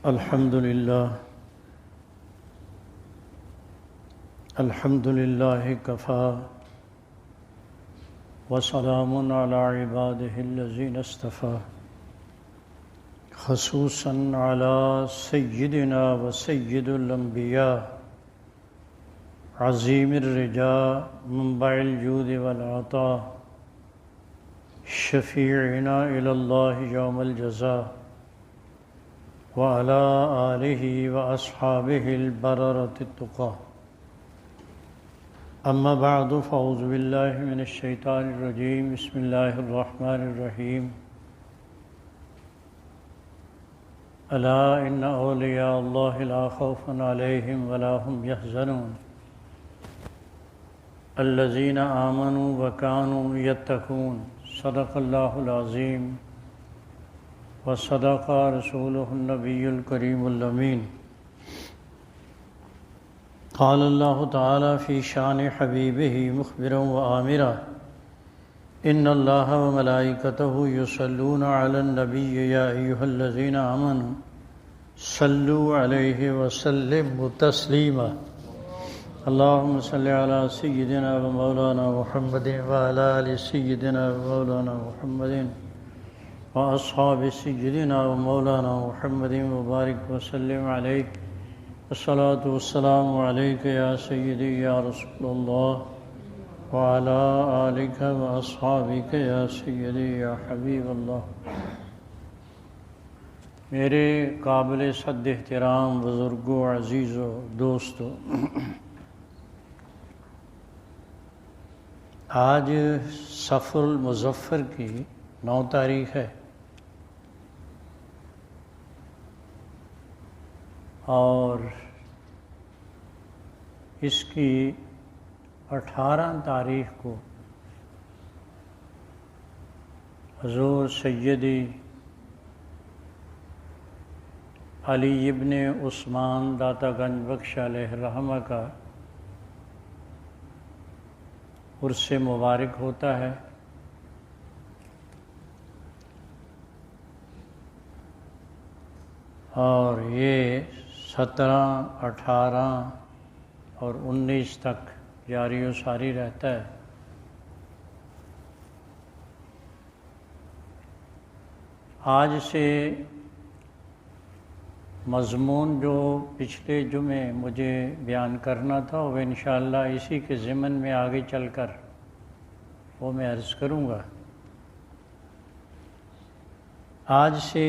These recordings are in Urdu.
الحمد لله كفى وسلام على عباده الذين اصطفى خصوصا على سيدنا وسيد الأنبياء عظيم الرجاء منبع الجود والعطاء شفيعنا إلى الله يوم الجزاء وعلى آله وأصحابه البررة التقى أما بعد فأعوذ بالله من الشيطان الرجيم بسم الله الرحمن الرحيم ألا إن أولياء الله لا خوف عليهم ولا هم يحزنون الذين آمنوا وكانوا يتقون صدق الله العظيم وصدق رسوله النبي الكريم الأمين قال الله تعالى في شان حبيبه مخبرا وآمرا إن الله وملائكته يصلون على النبي يا أيها الذين آمنوا صلوا عليه وسلموا تسليما اللهم صل على سيدنا ومولانا محمد وعلى آل سيدنا ومولانا محمد وأصحاب سيدنا ومولانا محمد وبارك وسلم عليك الصلاة والسلام عليك يا سيدي يا رسول الله وعلى آلك وأصحابك يا سيدي يا حبيب الله میرے قابل صد احترام بزرگوں عزیزوں دوستوں، آج صفر المظفر کی 9 تاریخ ہے اور اس کی 18 تاریخ کو حضور سیدی علی ابن عثمان داتا گنج بخش علیہ الرحمہ کا عرس مبارک ہوتا ہے۔ اور یہ 17، 18 اور 19 تک جاری و ساری رہتا ہے۔ آج سے مضمون جو پچھلے جمعے مجھے بیان کرنا تھا وہ انشاءاللہ اسی کے ضمن میں آگے چل کر وہ میں عرض کروں گا۔ آج سے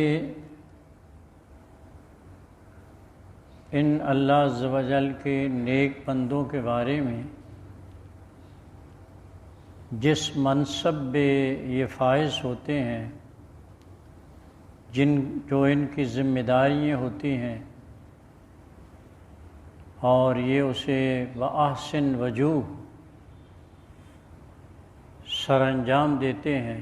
ان اللہ عز و جل کے نیک بندوں کے بارے میں جس منصب پہ یہ فائز ہوتے ہیں، جو ان کی ذمہ داریاں ہوتی ہیں اور یہ اسے بأحسن وجوہ سر انجام دیتے ہیں،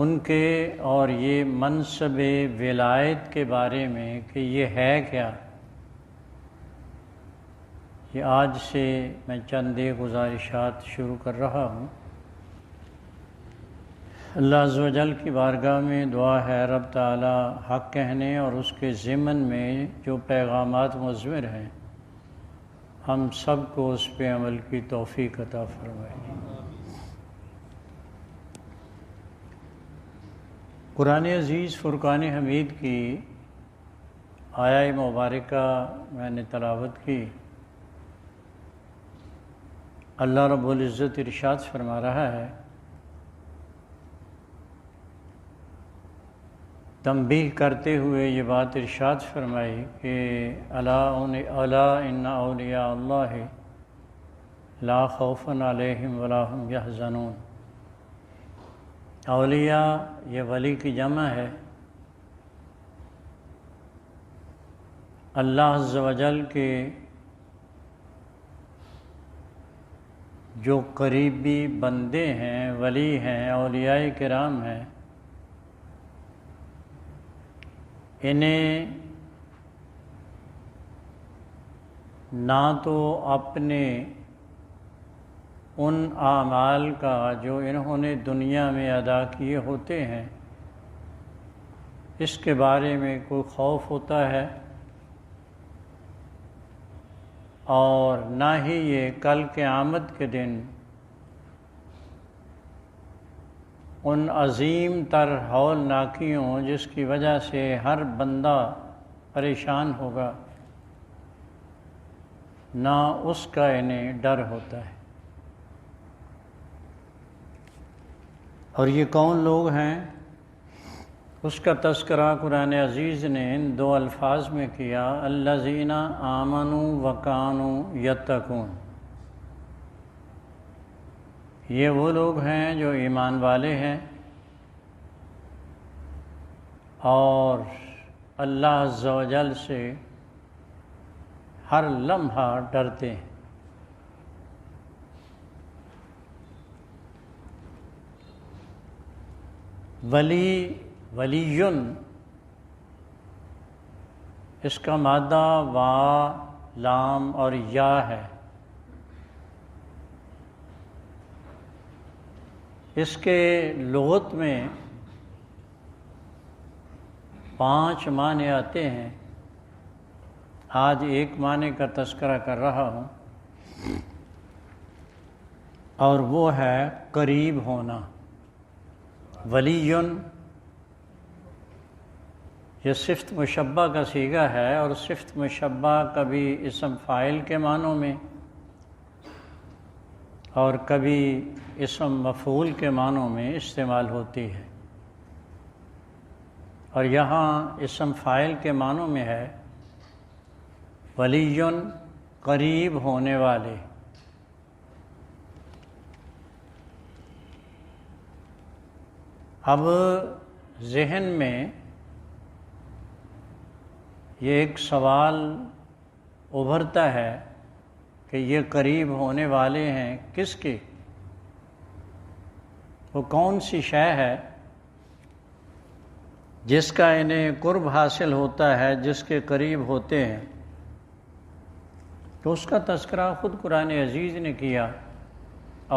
ان کے اور یہ منصب ولایت کے بارے میں کہ یہ ہے کیا، یہ آج سے میں چند گزارشات شروع کر رہا ہوں۔ اللہ عز و جل کی بارگاہ میں دعا ہے رب تعالی حق کہنے اور اس کے ضمن میں جو پیغامات مضمر ہیں ہم سب کو اس پہ عمل کی توفیق عطا فرمائے۔ قرآن عزیز فرقان حمید کی آیہ مبارکہ میں نے تلاوت کی۔ اللہ رب العزت ارشاد فرما رہا ہے، تنبیہ کرتے ہوئے یہ بات ارشاد فرمائی کہ الا ان اولیاء اللہ لا خوف علیہم ولا هم یحزنون۔ اولیاء یہ ولی کی جمع ہے۔ اللہ عز و جل کے جو قریبی بندے ہیں، ولی ہیں، اولیاء کرام ہیں، انہیں نہ تو اپنے ان اعمال کا جو انہوں نے دنیا میں ادا کیے ہوتے ہیں اس کے بارے میں کوئی خوف ہوتا ہے، اور نہ ہی یہ کل قیامت کے دن ان عظیم تر ہولناکیوں جس کی وجہ سے ہر بندہ پریشان ہوگا، نہ اس کا انہیں ڈر ہوتا ہے۔ اور یہ کون لوگ ہیں؟ اس کا تذکرہ قرآن عزیز نے ان دو الفاظ میں کیا، الذین آمنوا وکانوا یتقون۔ یہ وہ لوگ ہیں جو ایمان والے ہیں اور اللہ عز و جل سے ہر لمحہ ڈرتے ہیں۔ ولیٌ اس کا مادہ وا، لام اور یا ہے۔ اس کے لغت میں 5 معنی آتے ہیں، آج ایک معنی کا تذکرہ کر رہا ہوں، اور وہ ہے قریب ہونا۔ ولیٌ یہ صفت مشبہ کا صیغہ ہے، اور صفت مشبہ کبھی اسم فاعل کے معنوں میں اور کبھی اسم مفعول کے معنوں میں استعمال ہوتی ہے، اور یہاں اسم فاعل کے معنوں میں ہے ولیٌ قریب ہونے والے۔ اب ذہن میں یہ ایک سوال ابھرتا ہے کہ یہ قریب ہونے والے ہیں کس کے؟ وہ کون سی شے ہے جس کا انہیں قرب حاصل ہوتا ہے، جس کے قریب ہوتے ہیں؟ تو اس کا تذکرہ خود قرآن عزیز نے کیا،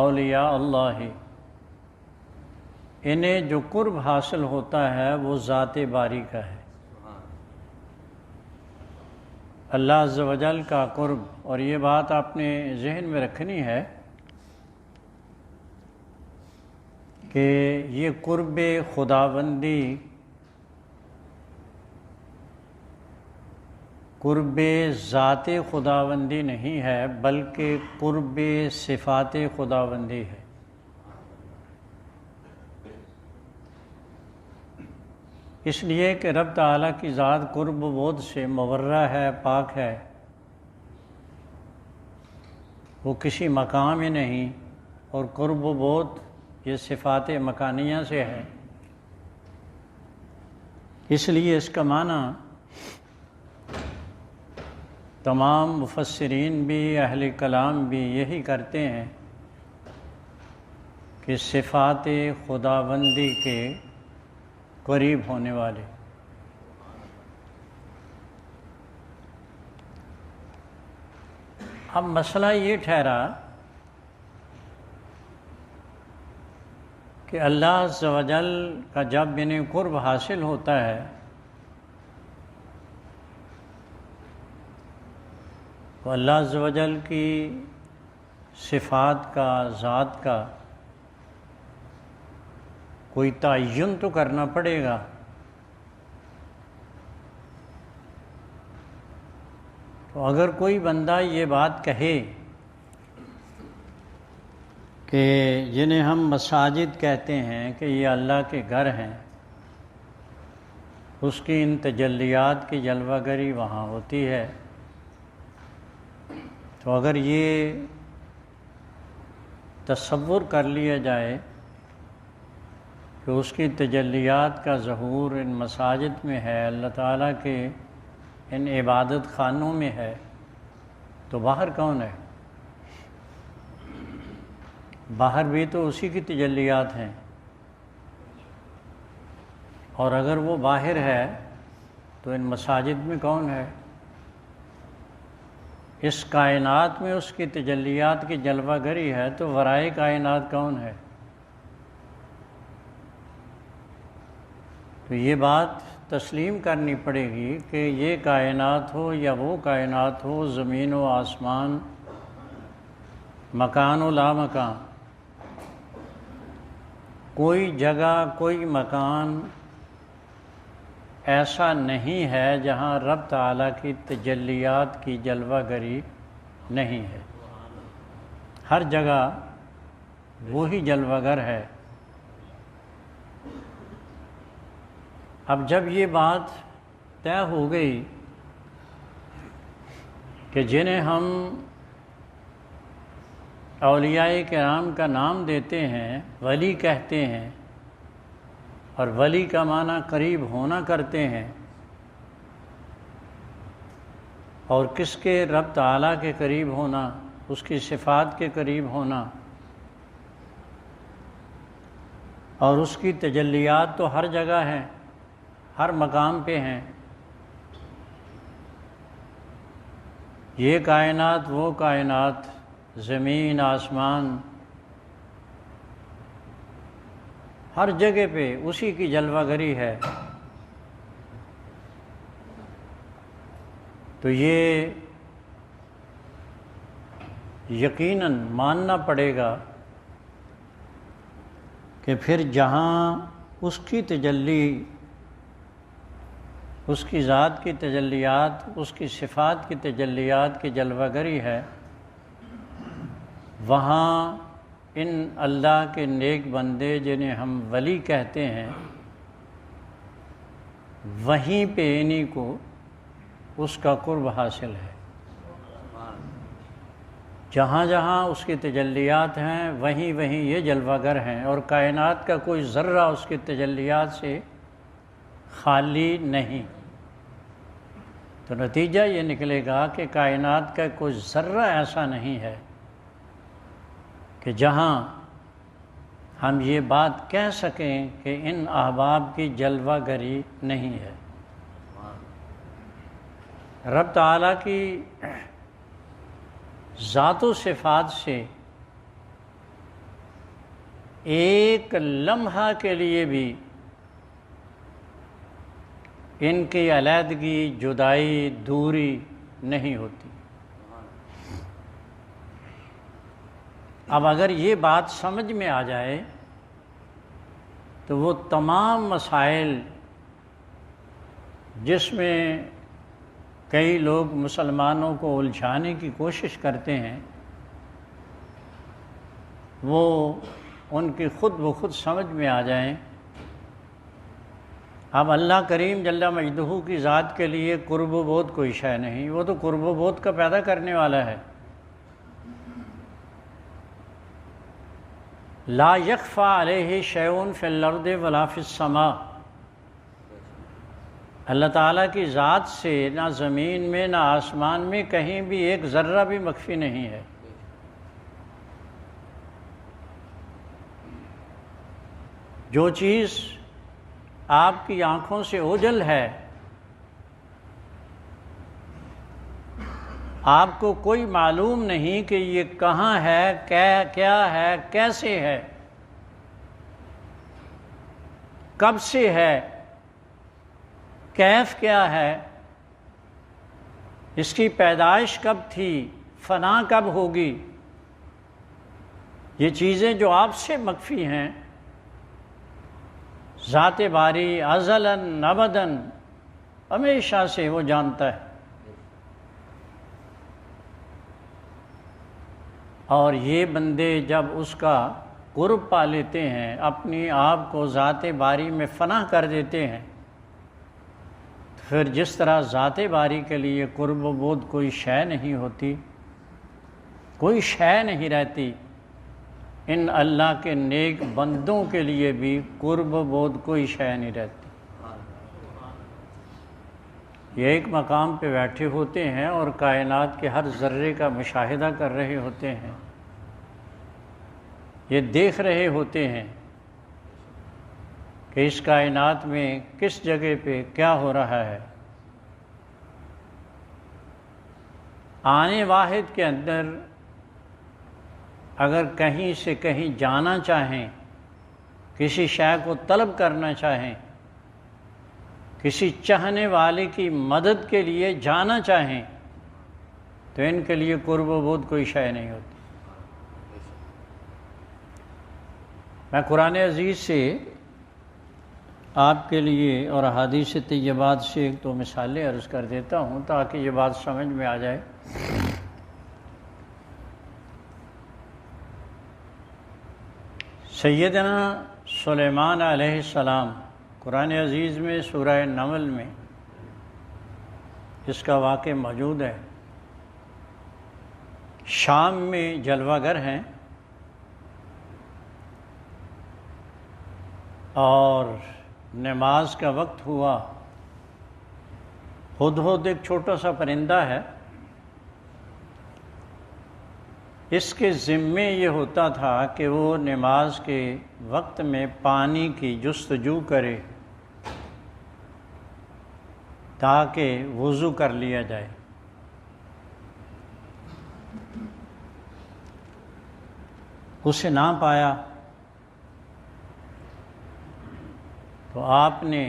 اولیاء اللہ، انہیں جو قرب حاصل ہوتا ہے وہ ذات باری کا ہے، اللہ عز و جل کا قرب۔ اور یہ بات آپ نے ذہن میں رکھنی ہے کہ یہ قرب خداوندی قرب ذات خداوندی نہیں ہے، بلکہ قرب صفات خداوندی ہے۔ اس لیے کہ رب تعالیٰ کی ذات قرب و بعد سے مبرہ ہے، پاک ہے، وہ کسی مقام ہی نہیں، اور قرب و بعد یہ صفات مکانیہ سے ہے۔ اس لیے اس کا معنی تمام مفسرین بھی، اہل کلام بھی یہی کرتے ہیں کہ صفات خداوندی کے قریب ہونے والے۔ اب مسئلہ یہ ٹھہرا کہ اللہ عز و جل کا جب انہیں قرب حاصل ہوتا ہے تو اللہ عز و جل کی صفات کا، ذات کا کوئی تعین تو کرنا پڑے گا۔ تو اگر کوئی بندہ یہ بات کہے کہ جنہیں ہم مساجد کہتے ہیں کہ یہ اللہ کے گھر ہیں، اس کی ان تجلیات کی جلوہ گری وہاں ہوتی ہے، تو اگر یہ تصور کر لیا جائے کہ اس کی تجلیات کا ظہور ان مساجد میں ہے، اللہ تعالیٰ کے ان عبادت خانوں میں ہے، تو باہر کون ہے؟ باہر بھی تو اسی کی تجلیات ہیں، اور اگر وہ باہر ہے تو ان مساجد میں کون ہے؟ اس کائنات میں اس کی تجلیات کی جلوہ گری ہے، تو ورائے کائنات کون ہے؟ تو یہ بات تسلیم کرنی پڑے گی کہ یہ کائنات ہو یا وہ کائنات ہو، زمین و آسمان، مکان و لا مکان، کوئی جگہ کوئی مکان ایسا نہیں ہے جہاں رب تعالیٰ کی تجلیات کی جلوہ گری نہیں ہے۔ ہر جگہ وہی جلوہ گر ہے۔ اب جب یہ بات طے ہو گئی کہ جنہیں ہم اولیاء کرام کا نام دیتے ہیں، ولی کہتے ہیں، اور ولی کا معنی قریب ہونا کرتے ہیں، اور کس کے؟ رب تعالیٰ کے قریب ہونا، اس کی صفات کے قریب ہونا، اور اس کی تجلیات تو ہر جگہ ہیں، ہر مقام پہ ہیں۔ یہ کائنات وہ کائنات، زمین آسمان، ہر جگہ پہ اسی کی جلوہ گری ہے۔ تو یہ یقیناً ماننا پڑے گا کہ پھر جہاں اس کی تجلی، اس کی ذات کی تجلیات، اس کی صفات کی تجلیات کی جلوہ گری ہے، وہاں ان اللہ کے نیک بندے جنہیں ہم ولی کہتے ہیں، وہیں پہ انہی کو اس کا قرب حاصل ہے۔ جہاں جہاں اس کی تجلیات ہیں وہیں وہیں یہ جلوہ گر ہیں، اور کائنات کا کوئی ذرہ اس کی تجلیات سے خالی نہیں۔ تو نتیجہ یہ نکلے گا کہ کائنات کا کوئی ذرہ ایسا نہیں ہے کہ جہاں ہم یہ بات کہہ سکیں کہ ان احباب کی جلوہ گری نہیں ہے۔ رب تعالیٰ کی ذات و صفات سے ایک لمحہ کے لیے بھی ان کی علیحدگی، جدائی، دوری نہیں ہوتی۔ اب اگر یہ بات سمجھ میں آ جائے تو وہ تمام مسائل جس میں کئی لوگ مسلمانوں کو الجھانے کی کوشش کرتے ہیں، وہ ان کی خود بخود سمجھ میں آ جائیں۔ اب اللہ کریم جل مجدہ کی ذات کے لیے قرب و بعد کوئی شے نہیں، وہ تو قرب و بعد کا پیدا کرنے والا ہے۔ لا یخفی علیہ شیء فی الارض ولا فی السماء، اللہ تعالیٰ کی ذات سے نہ زمین میں نہ آسمان میں کہیں بھی ایک ذرہ بھی مخفی نہیں ہے۔ جو چیز آپ کی آنکھوں سے اوجھل ہے، آپ کو کوئی معلوم نہیں کہ یہ کہاں ہے، کیا ہے، کیسے ہے، کب سے ہے، کیف کیا ہے، اس کی پیدائش کب تھی، فنا کب ہوگی، یہ چیزیں جو آپ سے مخفی ہیں، ذات باری ازلاً ابداً ہمیشہ سے وہ جانتا ہے۔ اور یہ بندے جب اس کا قرب پا لیتے ہیں، اپنی آپ کو ذات باری میں فنا کر دیتے ہیں، پھر جس طرح ذات باری کے لیے قرب و بعد کوئی شے نہیں ہوتی، کوئی شے نہیں رہتی، ان اللہ کے نیک بندوں کے لیے بھی قرب و بعد کوئی شے نہیں رہتی۔ یہ ایک مقام پہ بیٹھے ہوتے ہیں اور کائنات کے ہر ذرے کا مشاہدہ کر رہے ہوتے ہیں، یہ دیکھ رہے ہوتے ہیں کہ اس کائنات میں کس جگہ پہ کیا ہو رہا ہے۔ آنے واحد کے اندر اگر کہیں سے کہیں جانا چاہیں، کسی شے کو طلب کرنا چاہیں کسی چاہنے والے کی مدد کے لیے جانا چاہیں تو ان کے لیے قرب و بعد کوئی شے نہیں ہوتی۔ میں قرآن عزیز سے آپ کے لیے اور احادیث طیبات سے ایک تو مثالیں عرض کر دیتا ہوں تاکہ یہ بات سمجھ میں آ جائے۔ سیدنا سلیمان علیہ السلام قرآن عزیز میں سورہ نمل میں اس کا واقعہ موجود ہے۔ شام میں جلوہ گر ہیں اور نماز کا وقت ہوا۔ ہدہد ایک چھوٹا سا پرندہ ہے، اس کے ذمے یہ ہوتا تھا کہ وہ نماز کے وقت میں پانی کی جستجو کرے تاکہ وضو کر لیا جائے۔ اسے نہ پایا تو آپ نے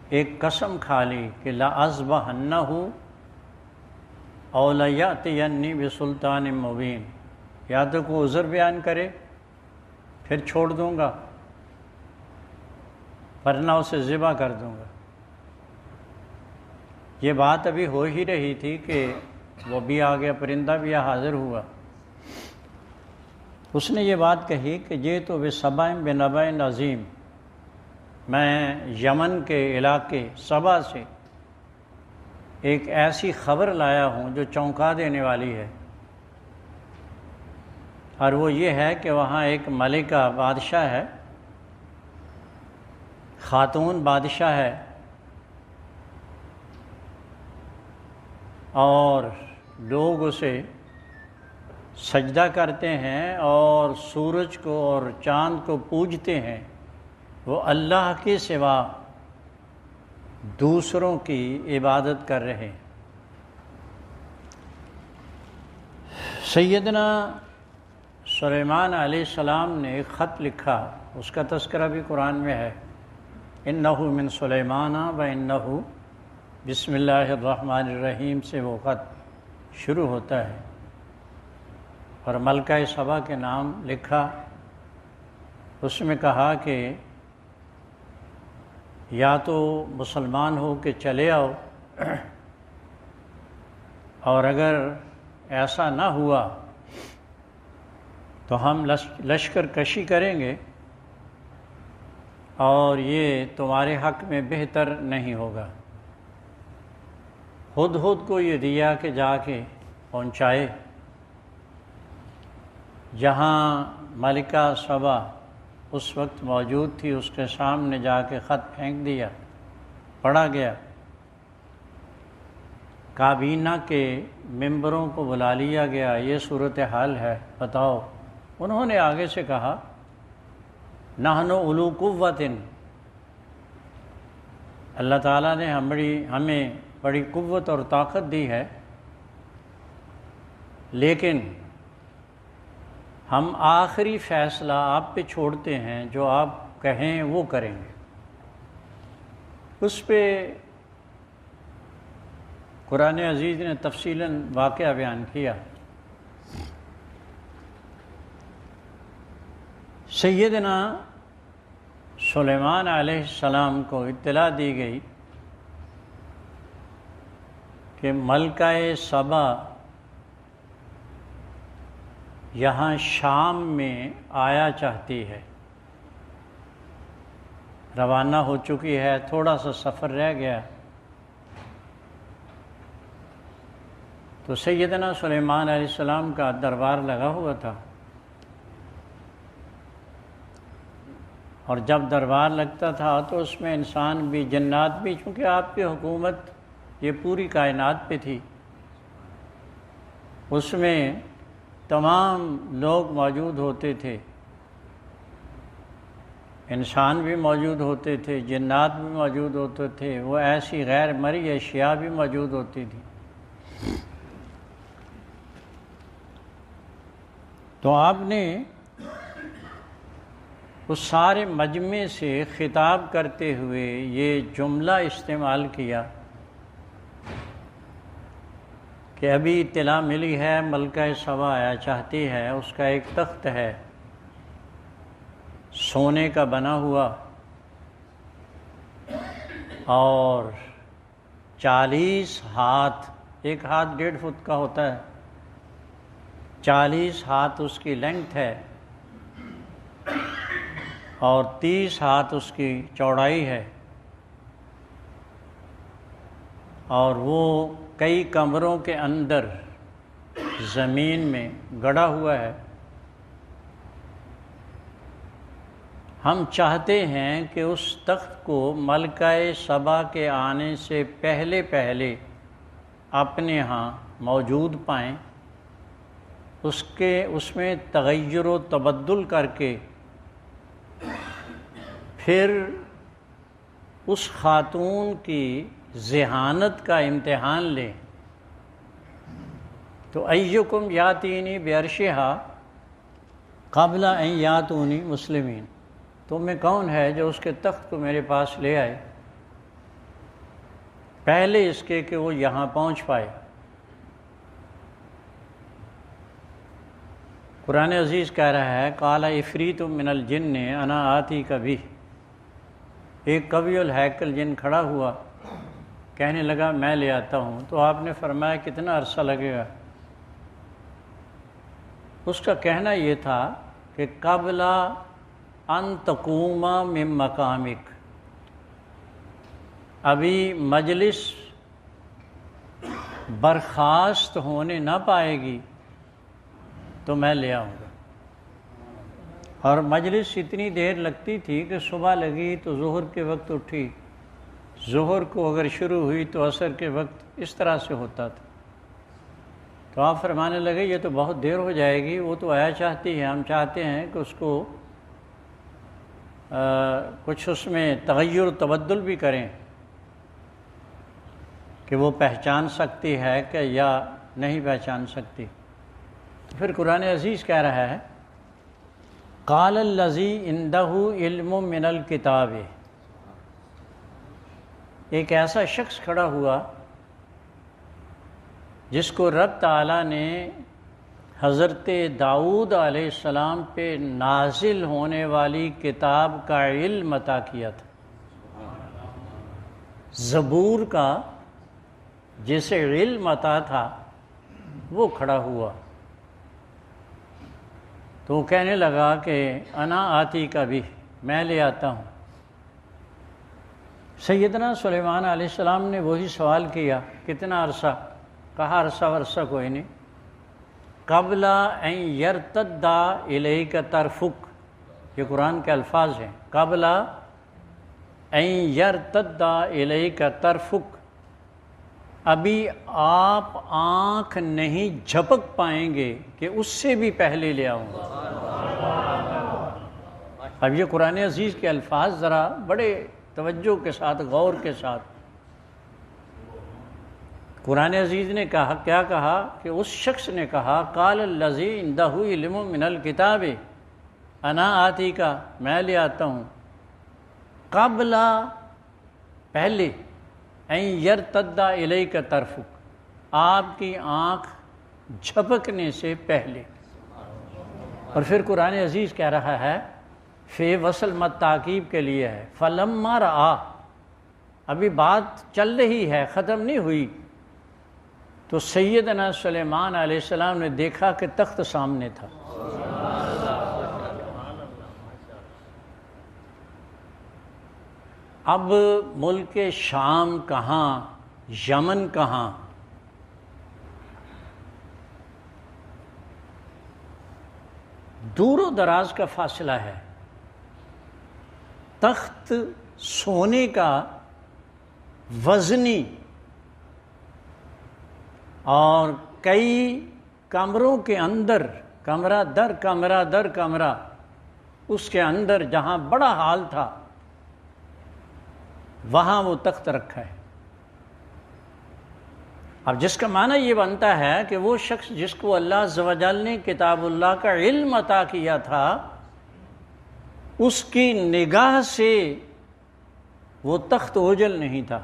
ایک قسم کھا لی کہ لَأَذْبَحَنَّهُ أَوْ لَيَأْتِيَنِّي بِسُلْطَانٍ مُبِينٍ، یا تو کوئی عذر بیان کرے پھر چھوڑ دوں گا ورنہ اسے ذبح کر دوں گا۔ یہ بات ابھی ہو ہی رہی تھی کہ وہ بھی آ گیا، پرندہ بھی حاضر ہوا۔ اس نے یہ بات کہی کہ یہ تو بِسَبَإٍ بِنَبَإٍ عَظِيمٍ، میں یمن کے علاقے سبا سے ایک ایسی خبر لایا ہوں جو چونکا دینے والی ہے، اور وہ یہ ہے کہ وہاں ایک ملکہ بادشاہ ہے، خاتون بادشاہ ہے، اور لوگ اسے سجدہ کرتے ہیں اور سورج کو اور چاند کو پوجتے ہیں، وہ اللہ کے سوا دوسروں کی عبادت کر رہے ہیں۔ سیدنا سلیمان علیہ السلام نے ایک خط لکھا، اس کا تذکرہ بھی قرآن میں ہے، انہ من سلیمان و انہ بسم اللہ الرحمن الرحیم سے وہ خط شروع ہوتا ہے، اور ملکہ سبا کے نام لکھا۔ اس میں کہا کہ یا تو مسلمان ہو کے چلے آؤ، اور اگر ایسا نہ ہوا تو ہم لشکر کشی کریں گے، اور یہ تمہارے حق میں بہتر نہیں ہوگا۔ ہدہد کو یہ دیا کہ جا کے پہنچائے، جہاں ملکہ سبا اس وقت موجود تھی اس کے سامنے جا کے خط پھینک دیا، پڑھا گیا۔ کابینہ کے ممبروں کو بلا لیا گیا، یہ صورتحال ہے، بتاؤ۔ انہوں نے آگے سے کہا نحن اولو قوت، اللہ تعالیٰ نے ہمیں بڑی قوت اور طاقت دی ہے، لیکن ہم آخری فیصلہ آپ پہ چھوڑتے ہیں، جو آپ کہیں وہ کریں گے۔ اس پہ قرآن عزیز نے تفصیلاً واقعہ بیان کیا۔ سیدنا سلیمان علیہ السلام کو اطلاع دی گئی کہ ملکہ سبا یہاں شام میں آیا چاہتی ہے، روانہ ہو چکی ہے، تھوڑا سا سفر رہ گیا۔ تو سیدنا سلیمان علیہ السلام کا دربار لگا ہوا تھا، اور جب دربار لگتا تھا تو اس میں انسان بھی جنات بھی، چونکہ آپ کی حکومت یہ پوری کائنات پہ تھی، اس میں تمام لوگ موجود ہوتے تھے، انسان بھی موجود ہوتے تھے، جنات بھی موجود ہوتے تھے، وہ ایسی غیر مری اشیاء بھی موجود ہوتی تھی۔ تو آپ نے اس سارے مجمع سے خطاب کرتے ہوئے یہ جملہ استعمال کیا کہ ابھی اطلاع ملی ہے ملکہ سبا آیا چاہتی ہے، اس کا ایک تخت ہے سونے کا بنا ہوا اور 40 ہاتھ، ایک ہاتھ 1.5 فٹ کا ہوتا ہے، 40 ہاتھ اس کی لینگتھ ہے اور 30 ہاتھ اس کی چوڑائی ہے، اور وہ کئی کمروں کے اندر زمین میں گڑا ہوا ہے۔ ہم چاہتے ہیں کہ اس تخت کو ملکہ سبا کے آنے سے پہلے پہلے اپنے ہاں موجود پائیں، اس میں تغیر و تبدل کر کے پھر اس خاتون کی ذہانت کا امتحان لیں۔ تو ایکم یاتینی بعرشہا قبل ان یاتونی مسلمین، تم میں کون ہے جو اس کے تخت کو میرے پاس لے آئے پہلے اس کے کہ وہ یہاں پہنچ پائے۔ قرآن عزیز کہہ رہا ہے قال عفریت من الجن انا آتیک بہ، ایک قوی الہیکل جن کھڑا ہوا کہنے لگا میں لے آتا ہوں، تو آپ نے فرمایا کتنا عرصہ لگے گا؟ اس کا کہنا یہ تھا کہ قبل ان تقوم من مقامک، ابھی مجلس برخاست ہونے نہ پائے گی تو میں لے آؤں گا۔ اور مجلس اتنی دیر لگتی تھی کہ صبح لگی تو ظہر کے وقت اٹھی، ظہر کو اگر شروع ہوئی تو عصر کے وقت، اس طرح سے ہوتا تھا۔ تو آپ فرمانے لگے یہ تو بہت دیر ہو جائے گی، وہ تو آیا چاہتی ہے، ہم چاہتے ہیں کہ اس کو کچھ اس میں تغیر و تبدل بھی کریں کہ وہ پہچان سکتی ہے کہ یا نہیں پہچان سکتی۔ تو پھر قرآن عزیز کہہ رہا ہے قال الذی عندہ علم من الکتاب، ایک ایسا شخص کھڑا ہوا جس کو رب تعالیٰ نے حضرت داؤد علیہ السلام پہ نازل ہونے والی کتاب کا علم عطا کیا تھا، زبور کا جسے علم عطا تھا وہ کھڑا ہوا۔ تو وہ کہنے لگا کہ انا آتی کا بھی، میں لے آتا ہوں۔ سیدنا سلیمان علیہ السلام نے وہی سوال کیا کتنا عرصہ؟ کہا عرصہ ورصہ کوئی نہیں، قبل ان یرتد الیک طرفک، یہ قرآن کے الفاظ ہیں، قبل ان یرتد الیک طرفک، ابھی آپ آنکھ نہیں جھپک پائیں گے کہ اس سے بھی پہلے لے آؤں گا۔ اب یہ قرآن عزیز کے الفاظ ذرا بڑے توجہ کے ساتھ، غور کے ساتھ، قرآن عزیز نے کہا، کیا کہا کہ اس شخص نے کہا قال الذی عندہ علم من الکتاب انا آتی کا، میں لے آتا ہوں، قبل پہلے ان یرتد الیک طرفک، آپ کی آنکھ جھپکنے سے پہلے۔ اور پھر قرآن عزیز کہہ رہا ہے فی وصل مت تعقیب کے لیے ہے، فلما رآ، ابھی بات چل رہی ہے، ختم نہیں ہوئی، تو سیدنا سلیمان علیہ السلام نے دیکھا کہ تخت سامنے تھا۔ اب ملک شام کہاں، یمن کہاں، دور و دراز کا فاصلہ ہے، تخت سونے کا وزنی اور کئی کمروں کے اندر، کمرہ در کمرہ در کمرہ، اس کے اندر جہاں بڑا ہال تھا وہاں وہ تخت رکھا ہے۔ اب جس کا معنی یہ بنتا ہے کہ وہ شخص جس کو اللہ عز و جل نے کتاب اللہ کا علم عطا کیا تھا، اس کی نگاہ سے وہ تخت اوجل نہیں تھا،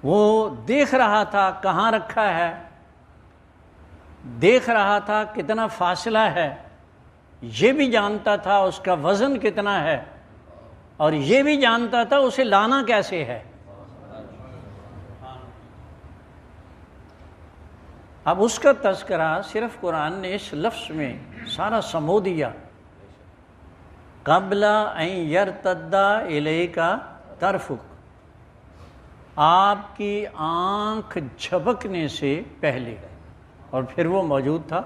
وہ دیکھ رہا تھا کہاں رکھا ہے، دیکھ رہا تھا کتنا فاصلہ ہے، یہ بھی جانتا تھا اس کا وزن کتنا ہے، اور یہ بھی جانتا تھا اسے لانا کیسے ہے۔ اب اس کا تذکرہ صرف قرآن نے اس لفظ میں سارا سمو دیا، قبل ان یرتد الیک طرفک، آپ کی آنکھ جھپکنے سے پہلے، اور پھر وہ موجود تھا،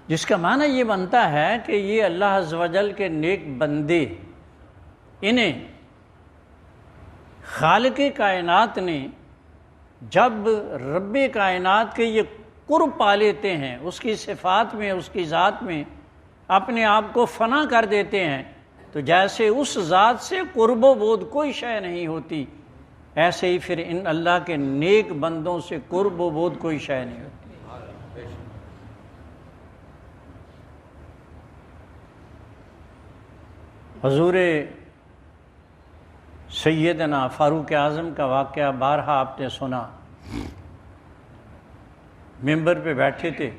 جس کا معنی یہ بنتا ہے کہ یہ اللہ عز و جل کے نیک بندے، انہیں خالق کائنات نے جب رب کائنات کے یہ قرب پا لیتے ہیں، اس کی صفات میں، اس کی ذات میں اپنے آپ کو فنا کر دیتے ہیں، تو جیسے اس ذات سے قرب و بود کوئی شے نہیں ہوتی، ایسے ہی پھر ان اللہ کے نیک بندوں سے قرب و بود کوئی شے نہیں ہوتی۔ حضور سیدنا فاروق اعظم کا واقعہ بارہا آپ نے سنا، ممبر پہ بیٹھے تھے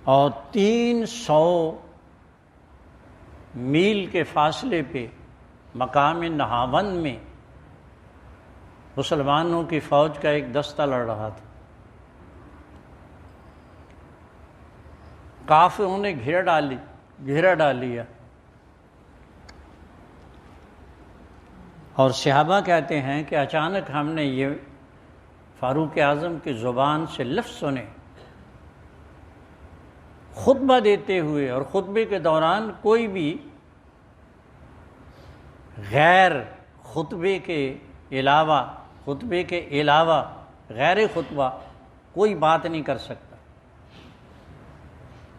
اور 300 میل کے فاصلے پہ مقام نہاوند میں مسلمانوں کی فوج کا ایک دستہ لڑ رہا تھا، کافروں نے گھیرا ڈال لیا، اور صحابہ کہتے ہیں کہ اچانک ہم نے یہ فاروق اعظم کی زبان سے لفظ سنے، خطبہ دیتے ہوئے، اور خطبے کے دوران کوئی بھی غیر خطبے کے علاوہ غیر خطبہ کوئی بات نہیں کر سکتا،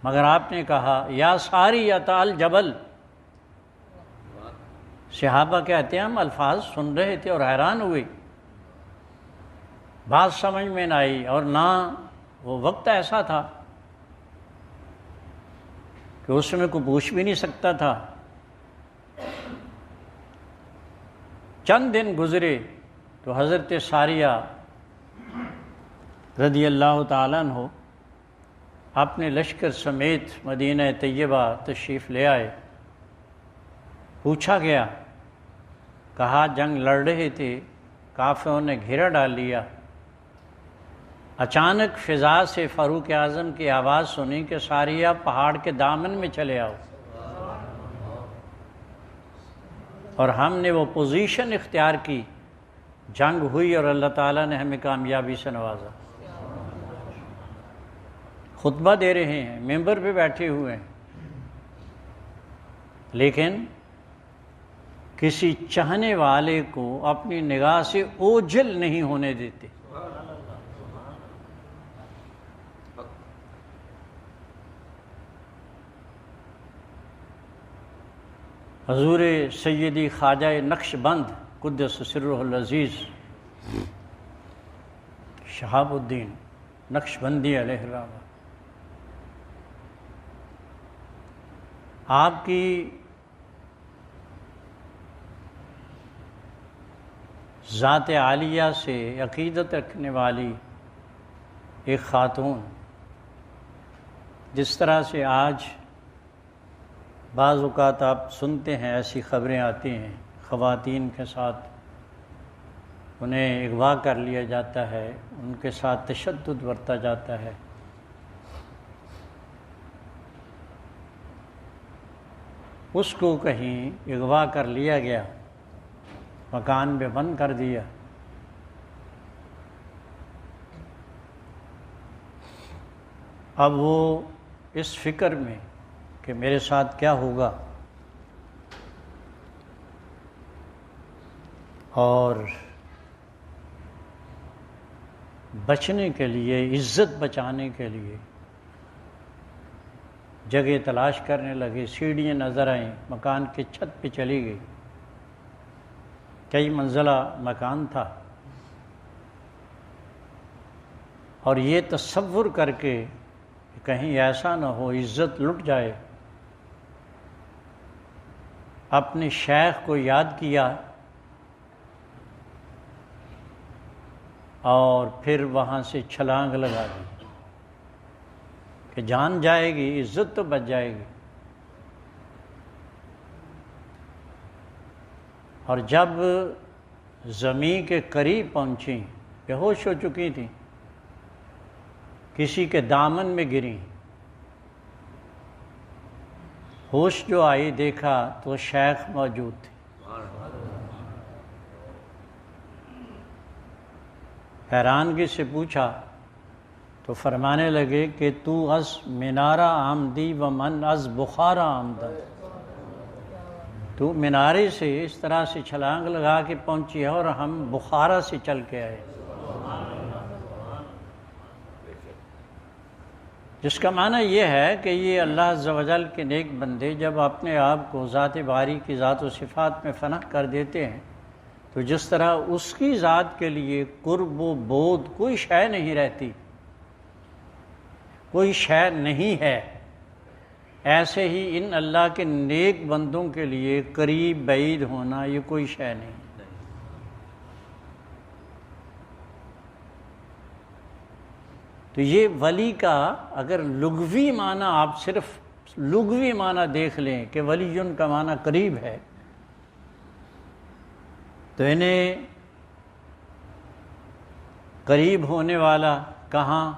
مگر آپ نے کہا یا ساریۃ الجبل۔ صحابہ کہتے ہیں ہم الفاظ سن رہے تھے اور حیران ہوئے، بات سمجھ میں نہ آئی، اور نہ وہ وقت ایسا تھا کہ اس میں کوئی پوچھ بھی نہیں سکتا تھا۔ چند دن گزرے تو حضرت ساریہ رضی اللہ تعالیٰ عنہ اپنے لشکر سمیت مدینہ طیبہ تشریف لے آئے۔ پوچھا گیا، کہا جنگ لڑ رہے تھے، کافروں نے گھیرا ڈال لیا، اچانک فضا سے فاروق اعظم کی آواز سنی کہ ساریہ پہاڑ کے دامن میں چلے آؤ، اور ہم نے وہ پوزیشن اختیار کی، جنگ ہوئی اور اللہ تعالیٰ نے ہمیں کامیابی سے نوازا۔ خطبہ دے رہے ہیں، ممبر پہ بیٹھے ہوئے ہیں، لیکن کسی چاہنے والے کو اپنی نگاہ سے اوجھل نہیں ہونے دیتے۔ حضور سیدی خواجہ نقش بند قدس سرہ العزیز شہاب الدین نقش بندی علیہ الرحمہ، آپ کی ذات عالیہ سے عقیدت رکھنے والی ایک خاتون، جس طرح سے آج بعض اوقات آپ سنتے ہیں ایسی خبریں آتی ہیں، خواتین کے ساتھ انہیں اغوا کر لیا جاتا ہے، ان کے ساتھ تشدد برتا جاتا ہے، اس کو کہیں اغوا کر لیا گیا، مکان میں بند کر دیا، اب وہ اس فکر میں کہ میرے ساتھ کیا ہوگا، اور بچنے کے لیے، عزت بچانے کے لیے جگہ تلاش کرنے لگے، سیڑھیاں نظر آئیں، مکان کی چھت پہ چلی گئی، کئی منزلہ مکان تھا، اور یہ تصور کر کے کہ کہیں ایسا نہ ہو عزت لٹ جائے، اپنے شیخ کو یاد کیا اور پھر وہاں سے چھلانگ لگا دی کہ جان جائے گی، عزت تو بچ جائے گی۔ اور جب زمین کے قریب پہنچیں، بے ہوش ہو چکی تھیں، کسی کے دامن میں گریں، ہوش جو آئی دیکھا تو شیخ موجود تھے۔ حیرانگی سے پوچھا تو فرمانے لگے کہ تو از منارہ آمدی و من از بخارا آمدہ، تو منارے سے اس طرح سے چھلانگ لگا کے پہنچی ہے اور ہم بخارا سے چل کے آئے، جس کا معنی یہ ہے کہ یہ اللہ عز و جل کے نیک بندے جب اپنے آپ کو ذات باری کی ذات و صفات میں فنا کر دیتے ہیں تو جس طرح اس کی ذات کے لیے قرب و بود کوئی شے نہیں رہتی، کوئی شے نہیں ہے، ایسے ہی ان اللہ کے نیک بندوں کے لیے قریب بعید ہونا یہ کوئی شے نہیں۔ تو یہ ولی کا اگر لغوی معنی آپ صرف لغوی معنی دیکھ لیں کہ ولی کا معنی قریب ہے، تو انہیں قریب ہونے والا کہاں؟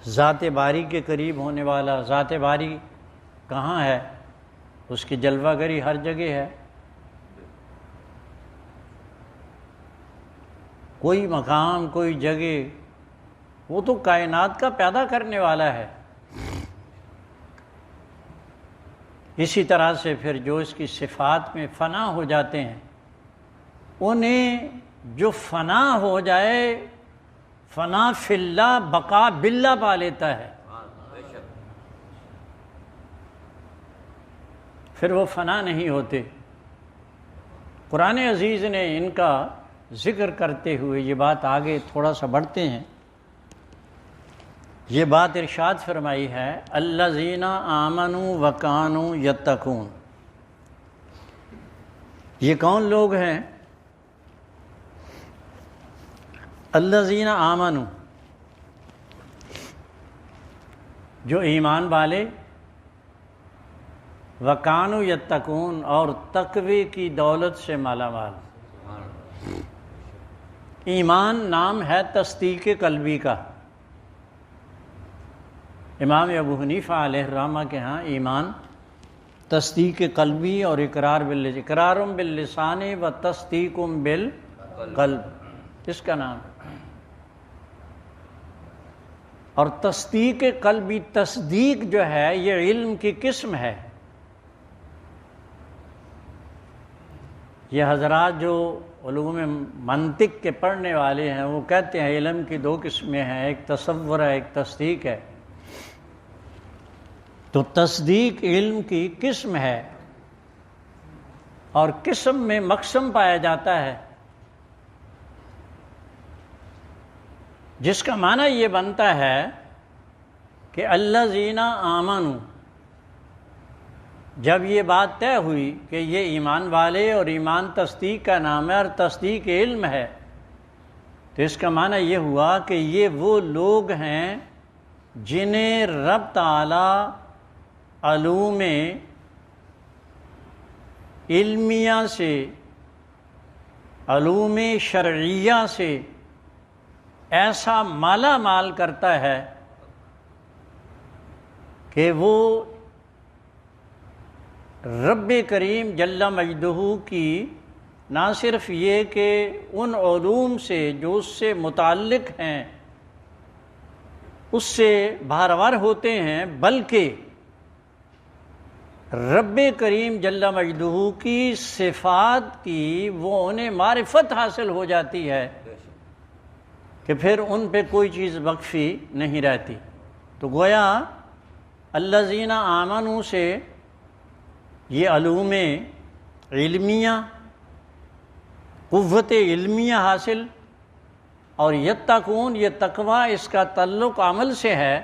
ذات باری کے قریب ہونے والا۔ ذات باری کہاں ہے؟ اس کی جلوہ گری ہر جگہ ہے، کوئی مقام کوئی جگہ، وہ تو کائنات کا پیدا کرنے والا ہے۔ اسی طرح سے پھر جو اس کی صفات میں فنا ہو جاتے ہیں، انہیں جو فنا ہو جائے، فنا فی اللہ بقا باللہ پا لیتا ہے، پھر وہ فنا نہیں ہوتے۔ قرآن عزیز نے ان کا ذکر کرتے ہوئے یہ بات آگے تھوڑا سا بڑھتے ہیں، یہ بات ارشاد فرمائی ہے الذین آمنوا وکانوا یتقون۔ یہ کون لوگ ہیں؟ الذین آمنوا، جو ایمان والے، وکانوا یتقون، اور تقوی کی دولت سے مالا مال۔ ایمان نام ہے تصدیق قلبی کا۔ امام ابو حنیفہ علیہ الرحمہ کے ہاں ایمان تصدیق قلبی اور اقرار باللسان و تصدیق بالقلب، اس کا نام ہے۔ اور تصدیق قلبی، تصدیق جو ہے یہ علم کی قسم ہے۔ یہ حضرات جو علوم منطق کے پڑھنے والے ہیں وہ کہتے ہیں علم کی دو قسمیں ہیں، ایک تصور ہے ایک تصدیق ہے۔ تو تصدیق علم کی قسم ہے، اور قسم میں مقسم پایا جاتا ہے، جس کا معنی یہ بنتا ہے کہ الذین آمنوا، جب یہ بات طے ہوئی کہ یہ ایمان والے اور ایمان تصدیق کا نام ہے اور تصدیق علم ہے، تو اس کا معنی یہ ہوا کہ یہ وہ لوگ ہیں جنہیں رب تعالی علوم علمیہ سے، علوم شرعیہ سے ایسا مالا مال کرتا ہے کہ وہ رب کریم جل مجدہ کی نہ صرف یہ کہ ان علوم سے جو اس سے متعلق ہیں اس سے باہرور ہوتے ہیں، بلکہ رب کریم جل مجدہ کی صفات کی وہ انہیں معرفت حاصل ہو جاتی ہے کہ پھر ان پہ کوئی چیز وقفی نہیں رہتی۔ تو گویا الذین آمنوا سے یہ علوم علمیہ، قوت علمیہ حاصل، اور یتقون یہ تقوی اس کا تعلق عمل سے ہے،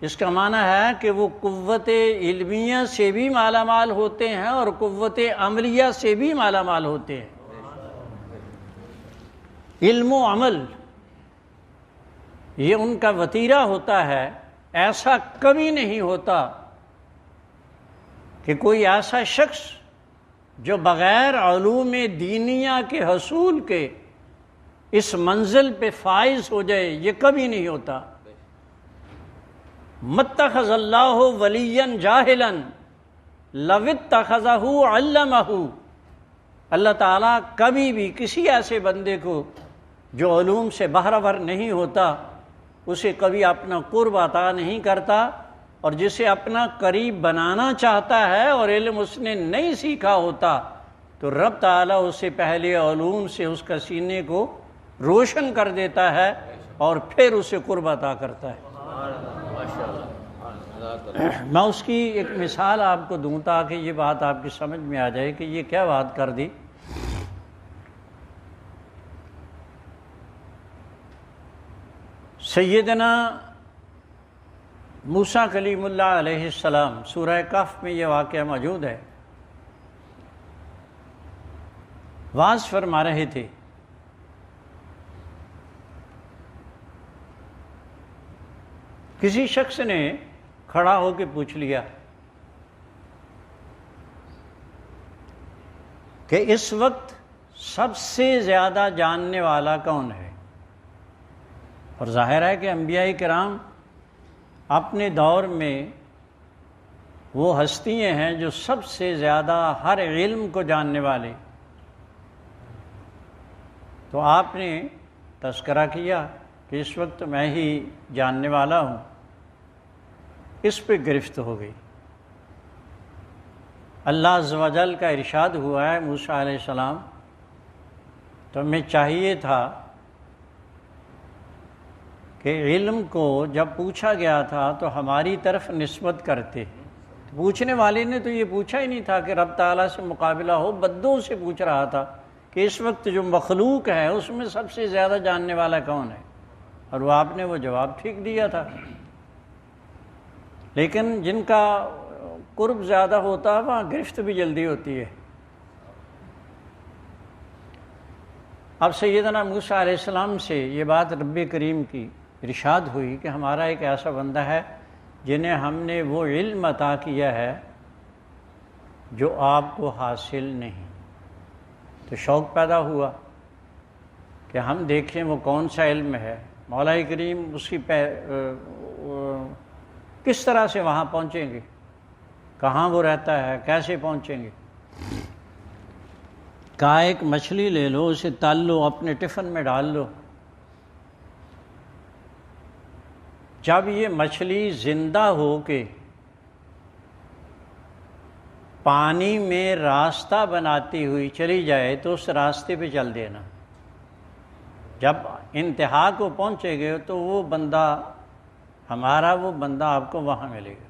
اس کا معنی ہے کہ وہ قوت علمیہ سے بھی مالا مال ہوتے ہیں اور قوت عملیہ سے بھی مالا مال ہوتے ہیں۔ علم و عمل یہ ان کا وتیرہ ہوتا ہے۔ ایسا کبھی نہیں ہوتا کہ کوئی ایسا شخص جو بغیر علوم دینیہ کے حصول کے اس منزل پہ فائز ہو جائے، یہ کبھی نہیں ہوتا۔ متخذ اللہ ولیا جاہلا لو اتخذہ علمہ، اللہ تعالیٰ کبھی بھی کسی ایسے بندے کو جو علوم سے بہرہور نہیں ہوتا اسے کبھی اپنا قرب عطا نہیں کرتا، اور جسے اپنا قریب بنانا چاہتا ہے اور علم اس نے نہیں سیکھا ہوتا تو رب تعالیٰ اسے پہلے علوم سے اس کا سینے کو روشن کر دیتا ہے اور پھر اسے قرب عطا کرتا ہے۔ میں اس کی ایک مثال آپ کو دوں تاکہ یہ بات آپ کی سمجھ میں آ جائے کہ یہ کیا بات کر دی۔ سیدنا موسیٰ کلیم اللہ علیہ السلام، سورہ کہف میں یہ واقعہ موجود ہے، وعظ فرما رہے تھے۔ کسی شخص نے کھڑا ہو کے پوچھ لیا کہ اس وقت سب سے زیادہ جاننے والا کون ہے؟ اور ظاہر ہے کہ انبیاء کرام اپنے دور میں وہ ہستیاں ہیں جو سب سے زیادہ ہر علم کو جاننے والے۔ تو آپ نے تذکرہ کیا کہ اس وقت میں ہی جاننے والا ہوں، اس پہ گرفت ہو گئی۔ اللہ عز و جل کا ارشاد ہوا ہے موسیٰ علیہ السلام، تو ہمیں چاہیے تھا کہ علم کو جب پوچھا گیا تھا تو ہماری طرف نسبت کرتے۔ پوچھنے والے نے تو یہ پوچھا ہی نہیں تھا کہ رب تعالیٰ سے مقابلہ ہو، بدوں سے پوچھ رہا تھا کہ اس وقت جو مخلوق ہے اس میں سب سے زیادہ جاننے والا کون ہے، اور وہ آپ نے وہ جواب ٹھیک دیا تھا۔ لیکن جن کا قرب زیادہ ہوتا ہے وہاں گرفت بھی جلدی ہوتی ہے۔ اب سیدنا موسیٰ علیہ السلام سے یہ بات رب کریم کی ارشاد ہوئی کہ ہمارا ایک ایسا بندہ ہے جنہیں ہم نے وہ علم عطا کیا ہے جو آپ کو حاصل نہیں۔ تو شوق پیدا ہوا کہ ہم دیکھیں وہ کون سا علم ہے۔ مولا کریم اس کی کس طرح سے وہاں پہنچیں گے، کہاں وہ رہتا ہے، کیسے پہنچیں گے؟ کہا ایک مچھلی لے لو، اسے تل لو، اپنے ٹفن میں ڈال لو۔ جب یہ مچھلی زندہ ہو کے پانی میں راستہ بناتی ہوئی چلی جائے تو اس راستے پہ چل دینا۔ جب انتہا کو پہنچے گے تو وہ بندہ ہمارا، وہ بندہ آپ کو وہاں ملے گا۔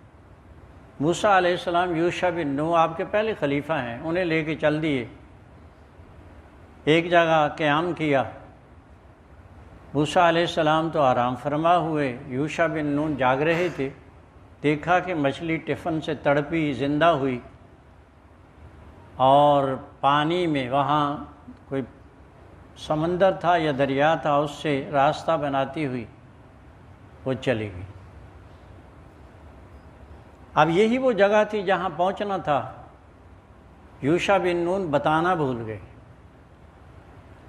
موسیٰ علیہ السلام یوشع بن نون آپ کے پہلے خلیفہ ہیں، انہیں لے کے چل دیے، ایک جگہ قیام کیا۔ موسیٰ علیہ السلام تو آرام فرما ہوئے، یوشع بن نون جاگ رہے تھے۔ دیکھا کہ مچھلی ٹفن سے تڑپی زندہ ہوئی اور پانی میں وہاں کوئی سمندر تھا یا دریا تھا، اس سے راستہ بناتی ہوئی وہ چلی گئی۔ اب یہی وہ جگہ تھی جہاں پہنچنا تھا، یوشع بن نون بتانا بھول گئے۔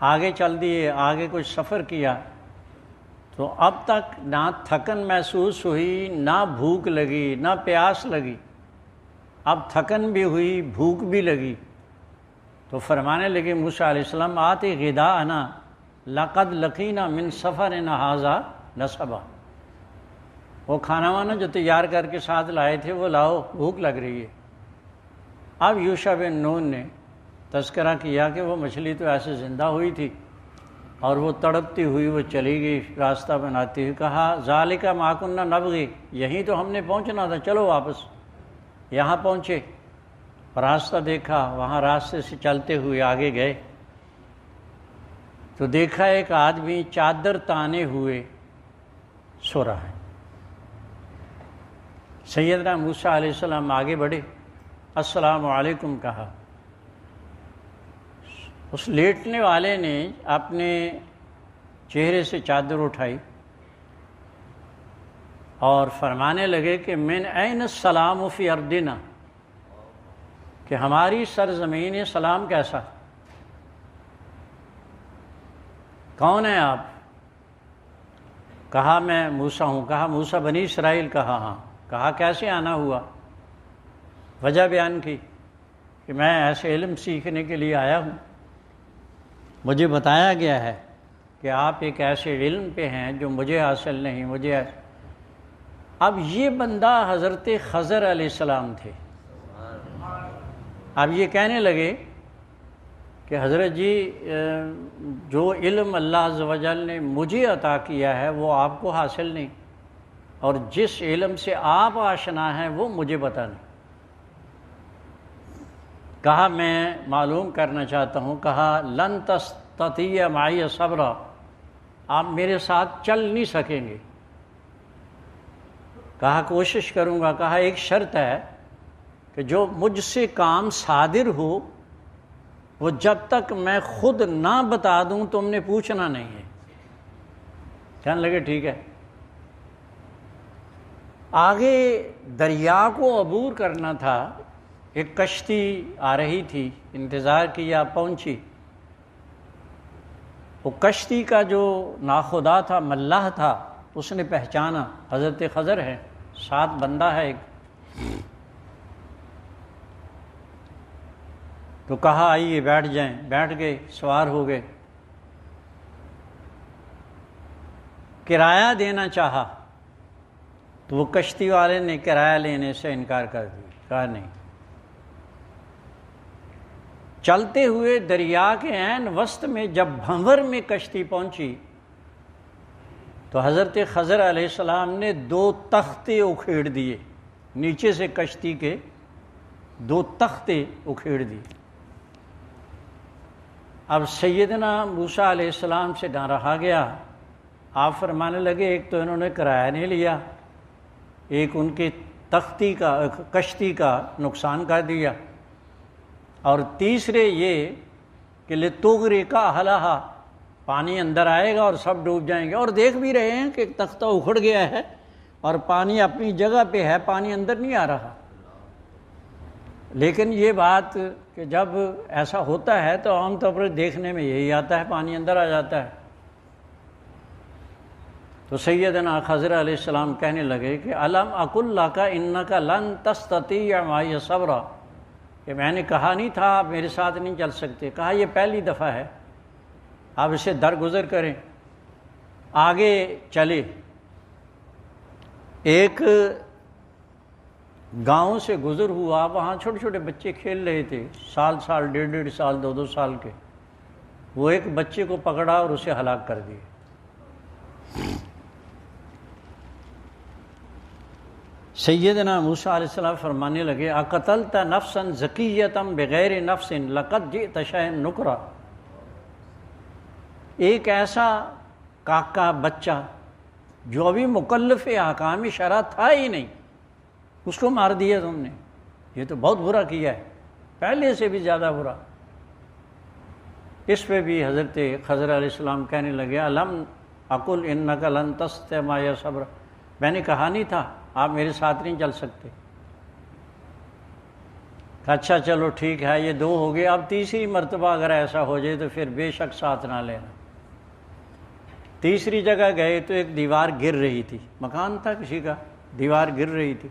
آگے چل دیے، آگے کچھ سفر کیا تو اب تک نہ تھکن محسوس ہوئی، نہ بھوک لگی، نہ پیاس لگی۔ اب تھکن بھی ہوئی، بھوک بھی لگی، تو فرمانے لگے موسیٰ علیہ السلام آتے غداءنا لقد لقینا من سفرنا ھذا نصبا، وہ کھانا وانا جو تیار کر کے ساتھ لائے تھے وہ لاؤ، بھوک لگ رہی ہے۔ اب یوشع بن نون نے تذکرہ کیا کہ وہ مچھلی تو ایسے زندہ ہوئی تھی اور وہ تڑپتی ہوئی وہ چلی گئی راستہ بناتی ہوئی۔ کہا ذالک ما کنا نبغی، یہیں تو ہم نے پہنچنا تھا، چلو واپس۔ یہاں پہنچے، راستہ دیکھا، وہاں راستے سے چلتے ہوئے آگے گئے تو دیکھا ایک آدمی چادر تانے ہوئے سو رہا ہے۔ سیدنا موسیٰ علیہ السلام آگے بڑھے، السلام علیکم کہا۔ اس لیٹنے والے نے اپنے چہرے سے چادر اٹھائی اور فرمانے لگے کہ من این السلام فی ارضنا، کہ ہماری سرزمین سلام کیسا، کون ہیں آپ؟ کہا میں موسیٰ ہوں۔ کہا موسیٰ بنی اسرائیل؟ کہا ہاں۔ کہا کیسے آنا ہوا؟ وجہ بیان کی کہ میں ایسے علم سیکھنے کے لیے آیا ہوں، مجھے بتایا گیا ہے کہ آپ ایک ایسے علم پہ ہیں جو مجھے حاصل نہیں، مجھے اب یہ بندہ حضرت خضر علیہ السلام تھے۔ اب یہ کہنے لگے کہ حضرت جی جو علم اللہ عز و جل نے مجھے عطا کیا ہے وہ آپ کو حاصل نہیں، اور جس علم سے آپ آشنا ہیں وہ مجھے پتہ نہیں۔ کہا میں معلوم کرنا چاہتا ہوں۔ کہا لن تستطیع معی صبرا، آپ میرے ساتھ چل نہیں سکیں گے۔ کہا کوشش کروں گا۔ کہا ایک شرط ہے کہ جو مجھ سے کام صادر ہو وہ جب تک میں خود نہ بتا دوں تم نے پوچھنا نہیں ہے۔ کہنے لگے ٹھیک ہے۔ آگے دریا کو عبور کرنا تھا، ایک کشتی آ رہی تھی، انتظار کیا، پہنچی۔ وہ کشتی کا جو ناخدا تھا، ملاح تھا، اس نے پہچانا حضرت خضر ہے، ساتھ بندہ ہے ایک۔ تو کہا آئیے بیٹھ جائیں، بیٹھ گئے، سوار ہو گئے۔ کرایہ دینا چاہا تو وہ کشتی والے نے کرایہ لینے سے انکار کر دیا، کہا نہیں۔ چلتے ہوئے دریا کے عین وسط میں جب بھنور میں کشتی پہنچی تو حضرت خضر علیہ السلام نے 2 تختے اکھیڑ دیے، نیچے سے کشتی کے 2 تختے اکھیڑ دیے۔ اب سیدنا موسیٰ علیہ السلام سے نہ رہا گیا، آپ فرمانے لگے ایک تو انہوں نے کرایہ نہیں لیا، ایک ان کی کشتی کا نقصان کر دیا، اور تیسرے یہ کہ لِتُغْرِقَ أَهْلَهَا، پانی اندر آئے گا اور سب ڈوب جائیں گے۔ اور دیکھ بھی رہے ہیں کہ ایک تختہ اکھڑ گیا ہے اور پانی اپنی جگہ پہ ہے، پانی اندر نہیں آ رہا۔ لیکن یہ بات کہ جب ایسا ہوتا ہے تو عام طور پر دیکھنے میں یہی آتا ہے، پانی اندر آ جاتا ہے۔ تو سیدنا خضر علیہ السلام کہنے لگے کہ الم اقل لک انک لن تستطیع معی صبرا، کہ میں نے کہا نہیں تھا آپ میرے ساتھ نہیں چل سکتے۔ کہا یہ پہلی دفعہ ہے، آپ اسے درگزر کریں۔ آگے چلے، ایک گاؤں سے گزر ہوا، وہاں چھوٹے چھوٹے بچے کھیل رہے تھے، سال 1.5 سال 2 سال کے۔ وہ ایک بچے کو پکڑا اور اسے ہلاک کر دیا۔ سیدنا موسیٰ علیہ السلام فرمانے لگے اقتلت نفسا زکیۃ بغیر نفس لقد جئت شیئا نکرا، ایک ایسا کاکا بچہ جو ابھی مکلف احکام شرع تھا ہی نہیں، اس کو مار دیا تم نے، یہ تو بہت برا کیا ہے، پہلے سے بھی زیادہ برا۔ اس پہ بھی حضرت خضر علیہ السلام کہنے لگے الم اقل انک لن تستطیع معی صبرا، میں نے کہا نہیں تھا آپ میرے ساتھ نہیں چل سکتے۔ اچھا چلو ٹھیک ہے، یہ 2 ہو گئے، اب تیسری مرتبہ اگر ایسا ہو جائے تو پھر بے شک ساتھ نہ لینا۔ تیسری جگہ گئے تو ایک دیوار گر رہی تھی، مکان تھا کسی کا، دیوار گر رہی تھی۔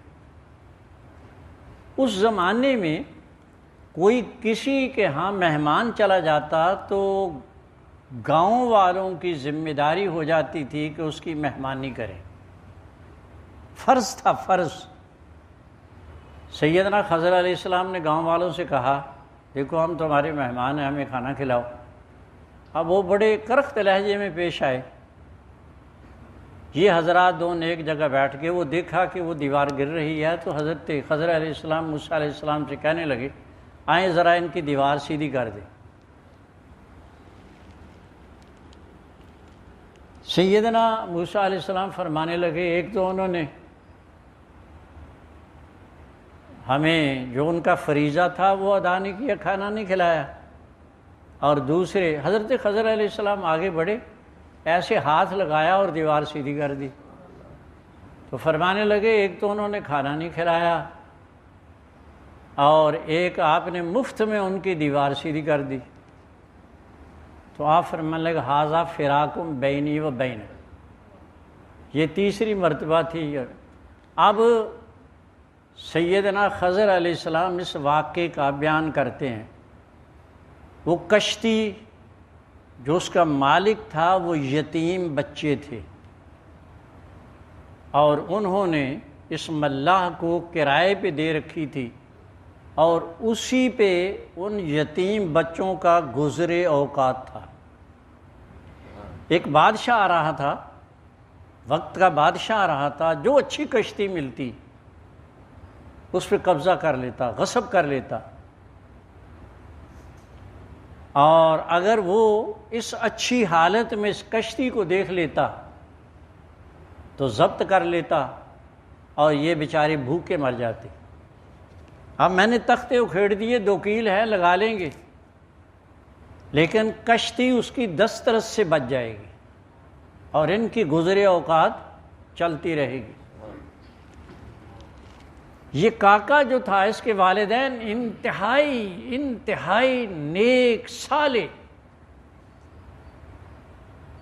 اس زمانے میں کوئی کسی کے ہاں مہمان چلا جاتا تو گاؤں والوں کی ذمہ داری ہو جاتی تھی کہ اس کی مہمانی کریں، فرض تھا، فرض۔ سیدنا خضر علیہ السلام نے گاؤں والوں سے کہا دیکھو ہم تمہارے مہمان ہیں، ہمیں کھانا کھلاؤ۔ اب وہ بڑے کرخت لہجے میں پیش آئے۔ یہ حضرات دونوں ایک جگہ بیٹھ کے وہ دیکھا کہ وہ دیوار گر رہی ہے، تو حضرت خضر علیہ السلام موسیٰ علیہ السلام سے کہنے لگے آئیں ذرا ان کی دیوار سیدھی کر دیں۔ سیدنا موسیٰ علیہ السلام فرمانے لگے، ایک تو انہوں نے ہمیں جو ان کا فریضہ تھا وہ ادا نہیں کیا، کھانا نہیں کھلایا، اور دوسرے حضرت خضر علیہ السلام آگے بڑھے، ایسے ہاتھ لگایا اور دیوار سیدھی کر دی۔ تو فرمانے لگے ایک تو انہوں نے کھانا نہیں کھلایا، اور ایک آپ نے مفت میں ان کی دیوار سیدھی کر دی۔ تو آپ فرمانے لگے ھذا فراق بینی و بین، یہ تیسری مرتبہ تھی۔ اب سیدنا خضر علیہ السلام اس واقعے کا بیان کرتے ہیں۔ وہ کشتی جو اس کا مالک تھا وہ یتیم بچے تھے، اور انہوں نے اس ملاح کو کرائے پہ دے رکھی تھی، اور اسی پہ ان یتیم بچوں کا گزرے اوقات تھا۔ ایک بادشاہ آ رہا تھا، وقت کا بادشاہ آ رہا تھا، جو اچھی کشتی ملتی اس پہ قبضہ کر لیتا، غصب کر لیتا، اور اگر وہ اس اچھی حالت میں اس کشتی کو دیکھ لیتا تو ضبط کر لیتا، اور یہ بیچارے بھوکے مر جاتے۔ اب میں نے تختے اکھیڑ دیے، 2 کیل ہے، لگا لیں گے، لیکن کشتی اس کی دسترس سے بچ جائے گی، اور ان کی گزرے اوقات چلتی رہے گی۔ یہ کاکا جو تھا، اس کے والدین انتہائی نیک صالح،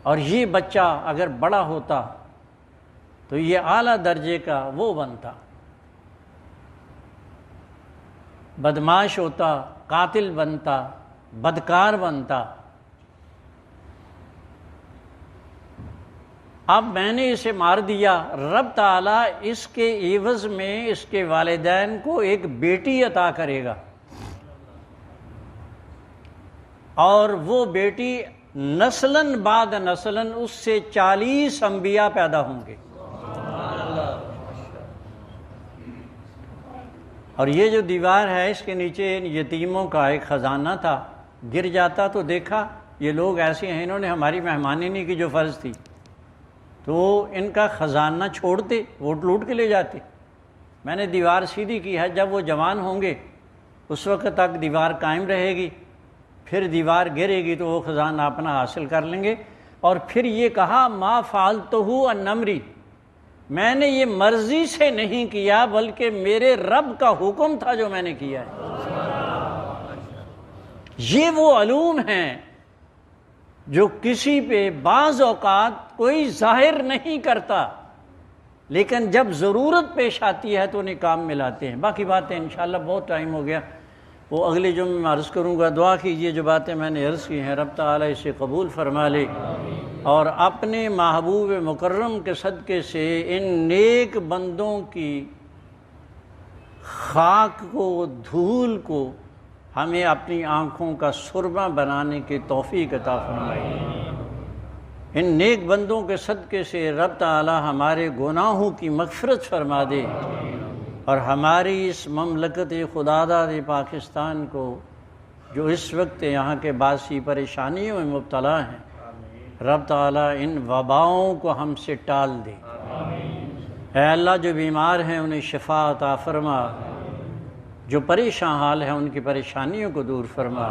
اور یہ بچہ اگر بڑا ہوتا تو یہ اعلیٰ درجے کا وہ بنتا، بدماش ہوتا، قاتل بنتا، بدکار بنتا۔ اب میں نے اسے مار دیا، رب تعالیٰ اس کے عوض میں اس کے والدین کو ایک بیٹی عطا کرے گا، اور وہ بیٹی نسلاً بعد نسلاً اس سے 40 انبیاء پیدا ہوں گے۔ اور یہ جو دیوار ہے اس کے نیچے ان یتیموں کا ایک خزانہ تھا، گر جاتا تو دیکھا یہ لوگ ایسے ہیں، انہوں نے ہماری مہمانی نہیں کی جو فرض تھی، تو ان کا خزانہ چھوڑتے، وہ لوٹ کے لے جاتے۔ میں نے دیوار سیدھی کی ہے، جب وہ جوان ہوں گے اس وقت تک دیوار قائم رہے گی، پھر دیوار گرے گی تو وہ خزانہ اپنا حاصل کر لیں گے۔ اور پھر یہ کہا ما فعلتہ عن امری، میں نے یہ مرضی سے نہیں کیا بلکہ میرے رب کا حکم تھا جو میں نے کیا ہے۔ یہ وہ علوم ہیں جو کسی پہ بعض اوقات کوئی ظاہر نہیں کرتا، لیکن جب ضرورت پیش آتی ہے تو انہیں کام میں لاتے ہیں۔ باقی باتیں انشاءاللہ بہت ٹائم ہو گیا، وہ اگلے جمعے میں عرض کروں گا۔ دعا کیجئے جو باتیں میں نے عرض کی ہیں رب تعالیٰ اسے قبول فرما لے، اور اپنے محبوب مکرم کے صدقے سے ان نیک بندوں کی خاک کو، دھول کو ہمیں اپنی آنکھوں کا سرما بنانے کی توفیق عطا فرمائے۔ ان نیک بندوں کے صدقے سے رب تعالی ہمارے گناہوں کی مغفرت فرما دے، اور ہماری اس مملکت خداداد پاکستان کو جو اس وقت یہاں کے باسی پریشانیوں میں مبتلا ہیں، رب تعالیٰ ان وباؤں کو ہم سے ٹال دے۔ اے اللہ جو بیمار ہیں انہیں شفا عطا فرما، جو پریشان حال ہیں ان کی پریشانیوں کو دور فرما۔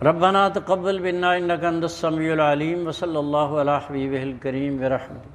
ربنا تقبل منا انک انت السمیع العلیم، وصلی اللہ علی حبیبہ الکریم برحمتہ۔